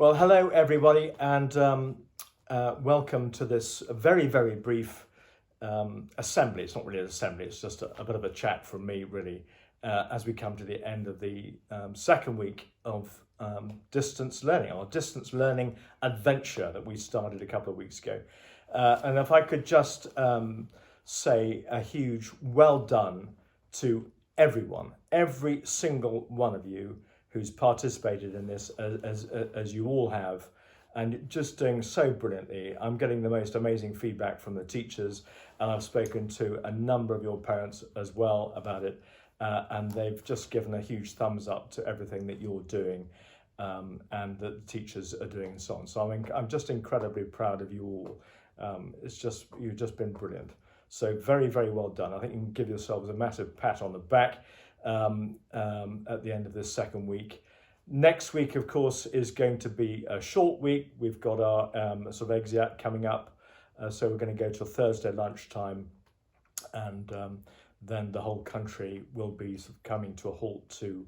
Well, hello everybody, and welcome to this very, very brief assembly. It's not really an assembly, it's just a bit of a chat from me, really, as we come to the end of the second week of distance learning, our distance learning adventure that we started a couple of weeks ago. And if I could just say a huge well done to everyone, every single one of you who's participated in this, as you all have, and just doing so brilliantly. I'm getting the most amazing feedback from the teachers, and I've spoken to a number of your parents as well about it, and they've just given a huge thumbs up to everything that you're doing, and that the teachers are doing and so on. So I'm just incredibly proud of you all. You've just been brilliant. So very, very well done. I think you can give yourselves a massive pat on the back at the end of this second week. Next week, of course, is going to be a short week. We've got our sort of Exeat coming up, so we're going to go to Thursday lunchtime, and then the whole country will be sort of coming to a halt to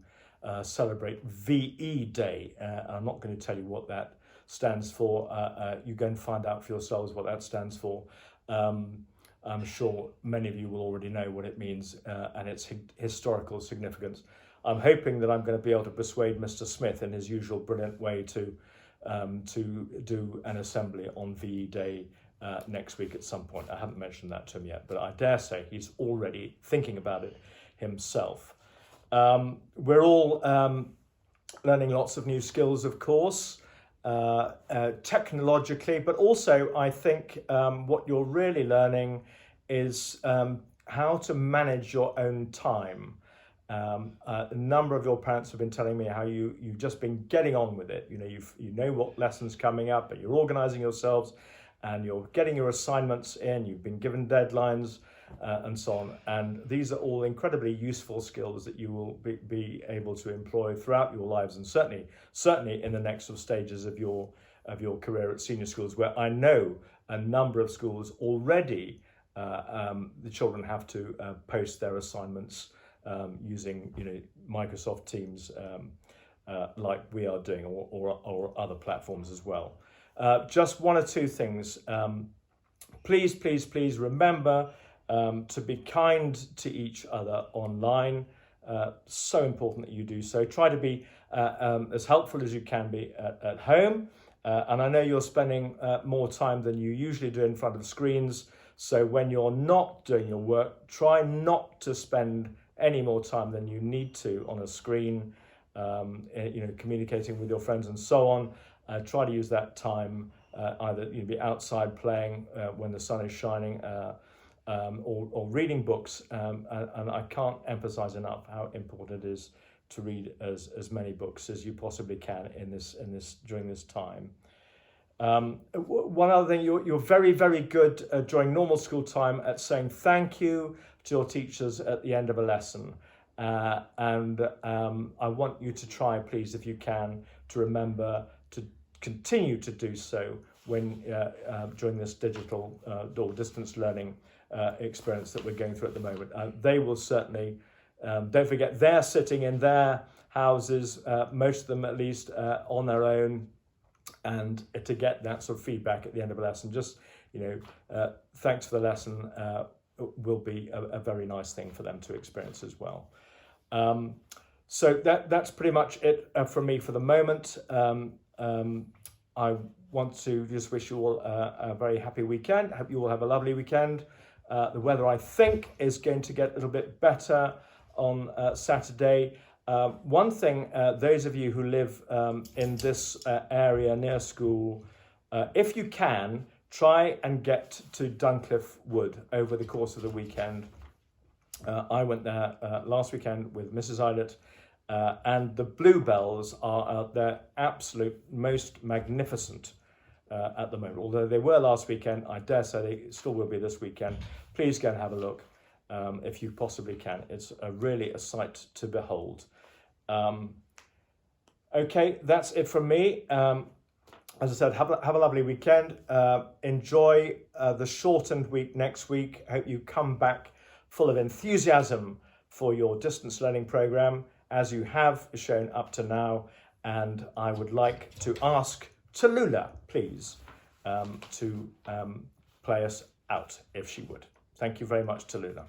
celebrate VE Day. I'm not going to tell you what that stands for. You go and find out for yourselves what that stands for. I'm sure many of you will already know what it means and its historical significance. I'm hoping that I'm going to be able to persuade Mr. Smith in his usual brilliant way to do an assembly on VE Day next week at some point. I haven't mentioned that to him yet, but I dare say he's already thinking about it himself. We're all learning lots of new skills, of course, technologically, but also I think what you're really learning is how to manage your own time. A number of your parents have been telling me how you've just been getting on with it. You know what lessons coming up, but you're organising yourselves and you're getting your assignments in. You've been given deadlines and so on. And these are all incredibly useful skills that you will be able to employ throughout your lives, and certainly in the next sort of stages of your career at senior schools, where I know a number of schools already the children have to post their assignments using Microsoft Teams like we are doing, or other platforms as well. Just one or two things. Please remember to be kind to each other online. So important that you do so. Try to be as helpful as you can be at home. And I know you're spending more time than you usually do in front of screens. So when you're not doing your work, try not to spend any more time than you need to on a screen, communicating with your friends and so on. Try to use that time either be outside playing when the sun is shining, or reading books. And I can't emphasize enough how important it is to read as many books as you possibly can during this time. One other thing, you're very, very good during normal school time at saying thank you to your teachers at the end of a lesson. And I want you to try, please, if you can, to remember to continue to do so when during this digital or distance learning experience that we're going through at the moment. They will certainly, don't forget, they're sitting in their houses, most of them at least, on their own, and to get that sort of feedback at the end of a lesson, just thanks for the lesson, will be a very nice thing for them to experience as well. So that's pretty much it from me for the moment. I want to just wish you all a very happy weekend. I hope you all have a lovely weekend. The weather, I think, is going to get a little bit better on Saturday. One thing, those of you who live in this area near school, if you can, try and get to Duncliffe Wood over the course of the weekend. I went there last weekend with Mrs. Eilert, and the bluebells are their absolute most magnificent at the moment. Although they were last weekend, I dare say they still will be this weekend. Please go and have a look if you possibly can. It's really a sight to behold. Okay, that's it from me. As I said, have a lovely weekend. Enjoy the shortened week next week. I hope you come back full of enthusiasm for your distance learning program, as you have shown up to now, and I would like to ask Tallulah, please, to play us out, if she would. Thank you very much, Tallulah.